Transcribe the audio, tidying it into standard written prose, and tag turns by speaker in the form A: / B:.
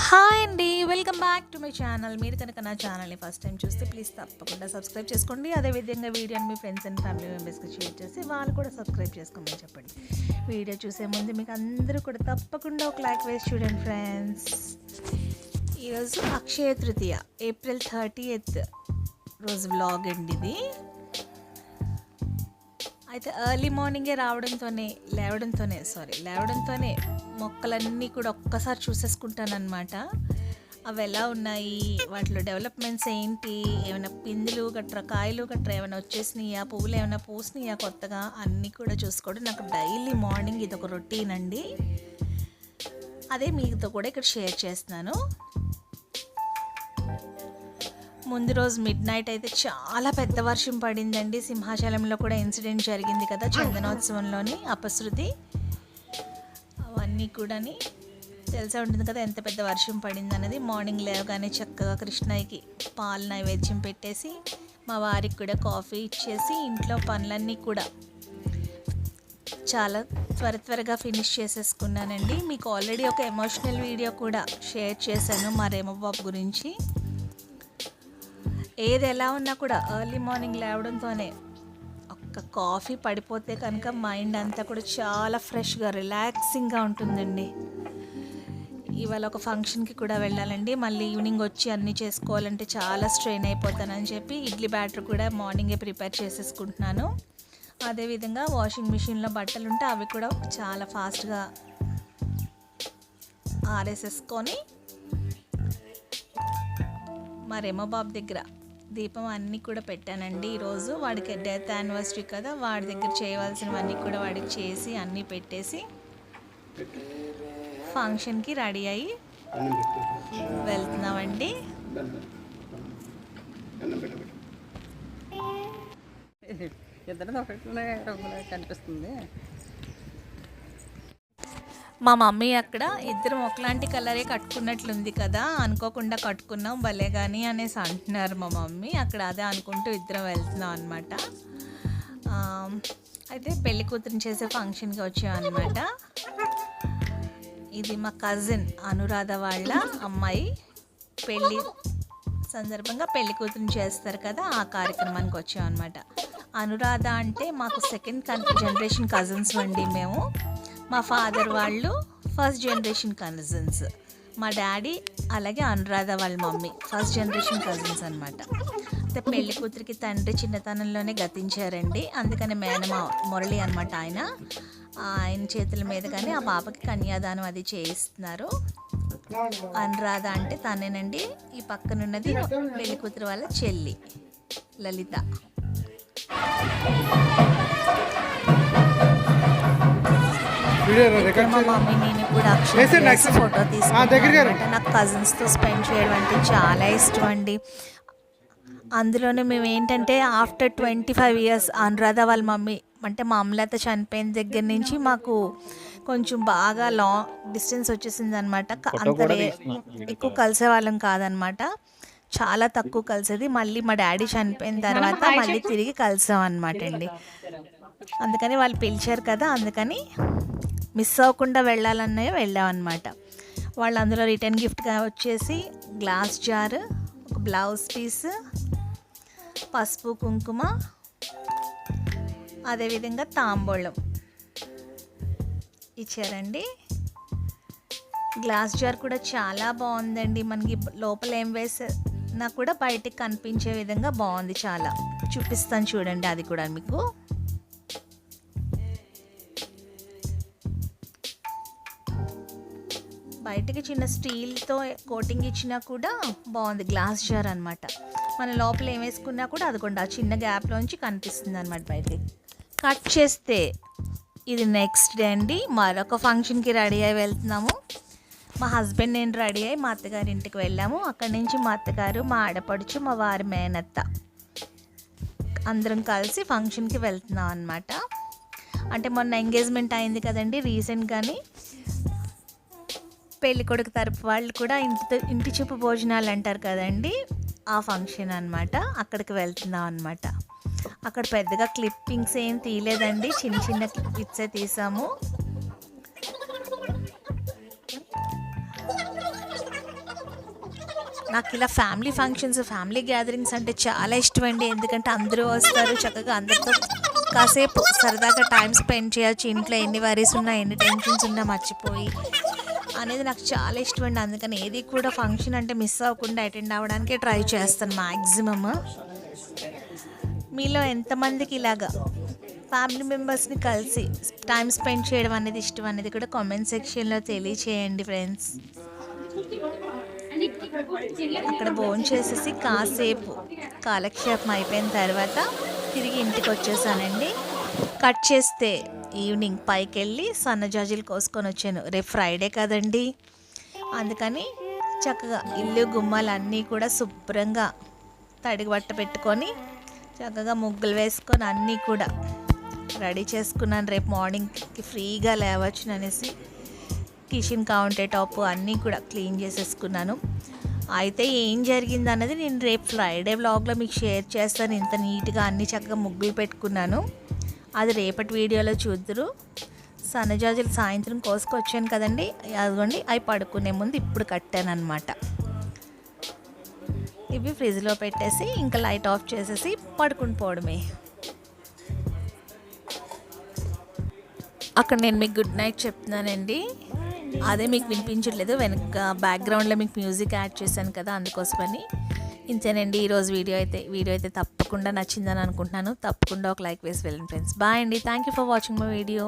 A: Hi అండి, welcome back to my channel. మీరు కనుక నా ఛానల్ని ఫస్ట్ టైం చూస్తే ప్లీజ్ తప్పకుండా సబ్స్క్రైబ్ చేసుకోండి. అదేవిధంగా వీడియోని మీ ఫ్రెండ్స్ అండ్ ఫ్యామిలీ మెంబర్స్కి షేర్ చేసి వాళ్ళు కూడా సబ్స్క్రైబ్ చేసుకోమని చెప్పండి. వీడియో చూసే ముందు మీకు అందరూ కూడా తప్పకుండా ఒక లైక్ వేసి చూడండి ఫ్రెండ్స్. ఈరోజు అక్షయ తృతీయ, ఏప్రిల్ 30th రోజు వ్లాగ్ అండి ఇది. అయితే ఎర్లీ మార్నింగే లేవడంతోనే మొక్కలన్నీ కూడా ఒక్కసారి చూసేసుకుంటానన్నమాట. అవి ఎలా ఉన్నాయి, వాటిలో డెవలప్మెంట్స్ ఏంటి, ఏమైనా పిందులు గట్రా కాయలు గట్రా ఏమైనా వచ్చేసినాయా, పువ్వులు ఏమైనా పూసినాయా కొత్తగా, అన్నీ కూడా చూసుకోవడం నాకు డైలీ మార్నింగ్ ఇది ఒక రొటీన్ అండి. అదే మీతో కూడా ఇక్కడ షేర్ చేస్తున్నాను. ముందు రోజు మిడ్ నైట్ అయితే చాలా పెద్ద వర్షం పడిందండి. సింహాచలంలో కూడా ఇన్సిడెంట్ జరిగింది కదా, చందనోత్సవంలోని అపశృతి అవన్నీ కూడా తెలిసే ఉంటుంది కదా ఎంత పెద్ద వర్షం పడింది అన్నది. మార్నింగ్ లేవగానే చక్కగా కృష్ణయ్యకి పాలు నైవేద్యం పెట్టేసి మా వారికి కూడా కాఫీ ఇచ్చేసి ఇంట్లో పనులన్నీ కూడా చాలా త్వరగా ఫినిష్ చేసేసుకున్నానండి. మీకు ఆల్రెడీ ఒక ఎమోషనల్ వీడియో కూడా షేర్ చేశాను మా రేమబాబు గురించి. ఏది ఎలా ఉన్నా కూడా ఎర్లీ మార్నింగ్ లేవడంతోనే ఒక్క కాఫీ పడిపోతే కనుక మైండ్ అంతా కూడా చాలా ఫ్రెష్గా రిలాక్సింగ్గా ఉంటుందండి. ఇవాళ ఒక ఫంక్షన్కి కూడా వెళ్ళాలండి. మళ్ళీ ఈవినింగ్ వచ్చి అన్నీ చేసుకోవాలంటే చాలా స్ట్రెయిన్ అయిపోతానని చెప్పి ఇడ్లీ బ్యాటర్ కూడా మార్నింగే ప్రిపేర్ చేసేసుకుంటున్నాను. అదేవిధంగా వాషింగ్ మిషన్లో బట్టలు ఉంటే అవి కూడా చాలా ఫాస్ట్గా ఆరేసేసుకొని మా రేమబాబు దగ్గర దీపం అన్నీ కూడా పెట్టానండి. ఈరోజు వాడికి డెత్ యానివర్సరీ కదా, వాడి దగ్గర చేయవలసినవన్నీ కూడా వాడికి చేసి అన్నీ పెట్టేసి ఫంక్షన్కి రెడీ అయ్యి వెళ్తున్నామండి.
B: కనిపిస్తుంది.
A: మా మమ్మీ అక్కడ ఇద్దరం ఒకలాంటి కలరే కట్టుకున్నట్లుంది కదా, అనుకోకుండా కట్టుకున్నాం భలే కానీ అనేసి అంటున్నారు మా మమ్మీ. అక్కడ అదే అనుకుంటూ ఇద్దరం వెళ్తున్నాం అనమాట. అయితే పెళ్లి కూతురిని చేసే ఫంక్షన్కి వచ్చాం అనమాట. ఇది మా కజిన్ అనురాధ వాళ్ళ అమ్మాయి. పెళ్ళి సందర్భంగా పెళ్లి కూతురిని చేస్తారు కదా, ఆ కార్యక్రమానికి వచ్చాం అనమాట. అనురాధ అంటే మాకు సెకండ్ జనరేషన్ కజిన్స్ అండి. మేము మా ఫాదర్ వాళ్ళు ఫస్ట్ జనరేషన్ కజిన్స్, మా డాడీ అలాగే అనురాధ వాళ్ళ మమ్మీ ఫస్ట్ జనరేషన్ కజిన్స్ అనమాట. అయితే పెళ్లి కూతురికి తండ్రి చిన్నతనంలోనే గతించారండి. అందుకని మేనమా మురళి అనమాట ఆయన చేతుల మీద కానీ ఆ పాపకి కన్యాదానం అది చేయిస్తున్నారు. అనురాధ అంటే తనేనండి. ఈ పక్కనున్నది పెళ్లి కూతురు వాళ్ళ చెల్లి లలిత. మా మమ్మీ నేను ఇప్పుడు అక్షయ ఫోటో తీసుకున్నాను. నాకు కజిన్స్తో స్పెండ్ చేయడం అంటే చాలా ఇష్టం అండి. అందులోనే మేము ఏంటంటే ఆఫ్టర్ 25 years అనురాధ వాళ్ళ మమ్మీ అంటే మా అమలత చనిపోయిన దగ్గర నుంచి మాకు కొంచెం బాగా లాంగ్ డిస్టెన్స్ వచ్చేసింది అనమాట. అంత ఎక్కువ కలిసే వాళ్ళం కాదనమాట, చాలా తక్కువ కలిసేది. మళ్ళీ మా డాడీ చనిపోయిన తర్వాత మళ్ళీ తిరిగి కలిసాం అనమాట అండి. అందుకని వాళ్ళు పిలిచారు కదా, అందుకని మిస్ అవ్వకుండా వెళ్ళాలన్నవి వెళ్ళామన్నమాట. వాళ్ళు అందులో రిటర్న్ గిఫ్ట్గా వచ్చేసి గ్లాస్ జార్, ఒక బ్లౌజ్ పీస్, పసుపు కుంకుమ, అదేవిధంగా తాంబూలం ఇచ్చారండి. గ్లాస్ జార్ కూడా చాలా బాగుందండి. మనకి లోపల ఏం వేసినా కూడా బయటికి కనిపించే విధంగా బాగుంది. చాలా చూపిస్తాను చూడండి అది కూడా మీకు. బయటికి చిన్న స్టీల్తో కోటింగ్ ఇచ్చినా కూడా బాగుంది. గ్లాస్ జార్ అనమాట. మన లోపల ఏం వేసుకున్నా కూడా అది కూడా చిన్న గ్యాప్లోంచి కనిపిస్తుంది అనమాట బయటికి. కట్ చేస్తే ఇది నెక్స్ట్ డే అండి. మరొక ఫంక్షన్కి రెడీ అయ్యి వెళ్తున్నాము. మా హస్బెండ్ నేను రెడీ అయ్యి మా అత్తగారి ఇంటికి వెళ్ళాము. అక్కడి నుంచి మా అత్తగారు, మా ఆడపడుచు, మా వారి మేనత్త అందరం కలిసి ఫంక్షన్కి వెళ్తున్నాం అనమాట. అంటే మొన్న ఎంగేజ్మెంట్ అయింది కదండి రీసెంట్గాని. పెళ్లి కొడుకు తరపు వాళ్ళు కూడా ఇంటి చూపు భోజనాలు అంటారు కదండి, ఆ ఫంక్షన్ అనమాట. అక్కడికి వెళ్తున్నాం అనమాట. అక్కడ పెద్దగా క్లిప్పింగ్స్ ఏం తీయలేదండి, చిన్న చిన్న క్లిప్సే తీసాము. నాకు ఇలా ఫ్యామిలీ ఫంక్షన్స్, ఫ్యామిలీ గ్యాదరింగ్స్ అంటే చాలా ఇష్టం అండి. ఎందుకంటే అందరూ వస్తారు, చక్కగా అందరితో కాసేపు సరదాగా టైం స్పెండ్ చేయొచ్చు. ఇంట్లో ఎన్ని వరీస్ ఉన్నా, ఎన్ని టెన్షన్స్ ఉన్నా మర్చిపోయి అనేది నాకు చాలా ఇష్టం అండి. అందుకని ఏది కూడా ఫంక్షన్ అంటే మిస్ అవ్వకుండా అటెండ్ అవ్వడానికే ట్రై చేస్తాను మ్యాక్సిమమ్. మీలో ఎంతమందికి ఇలాగా ఫ్యామిలీ మెంబర్స్ని కలిసి టైం స్పెండ్ చేయడం అనేది ఇష్టం అనేది కూడా కామెంట్ సెక్షన్లో తెలియచేయండి ఫ్రెండ్స్. అక్కడ భోజనం చేసేసి కాసేపు కాలక్షేపం అయిపోయిన తర్వాత తిరిగి ఇంటికి వచ్చేసానండి. కట్ చేస్తే ఈవినింగ్ పైకి వెళ్ళి సన్నజాజులు కోసుకొని వచ్చాను. రేపు ఫ్రైడే కదండి, అందుకని చక్కగా ఇల్లు గుమ్మాలు అన్నీ కూడా శుభ్రంగా తడిగి బట్ట పెట్టుకొని చక్కగా ముగ్గులు వేసుకొని అన్నీ కూడా రెడీ చేసుకున్నాను. రేపు మార్నింగ్కి ఫ్రీగా లేవచ్చు అనేసి కిచెన్ కౌంటర్ టాప్ అన్నీ కూడా క్లీన్ చేసేసుకున్నాను. అయితే ఏం జరిగింది అన్నది నేను రేపు ఫ్రైడే వ్లాగ్లో మీకు షేర్ చేస్తాను. ఇంత నీట్గా అన్నీ చక్కగా ముగ్గులు పెట్టుకున్నాను, అది రేపటి వీడియోలో చూద్దురు. సన్నజాజులు సాయంత్రం కోసుకొచ్చాను కదండి, అదిగోండి అవి పడుకునే ముందు ఇప్పుడు కట్టాను అనమాట. ఇవి ఫ్రిడ్జ్లో పెట్టేసి ఇంకా లైట్ ఆఫ్ చేసేసి పడుకుని పోవడమే. అక్కడ నేను మీకు గుడ్ నైట్ చెప్తున్నానండి, అదే మీకు వినిపించట్లేదు, వెనక బ్యాక్గ్రౌండ్లో మీకు మ్యూజిక్ యాడ్ చేశాను కదా, అందుకోసమని. ఇంతేనండి ఈరోజు వీడియో అయితే తప్పకుండా నచ్చిందని అనుకుంటున్నాను. తప్పకుండా ఒక లైక్ వేసి వెళ్ళండి ఫ్రెండ్స్. బాయ్ అండి, thank you for watching my video.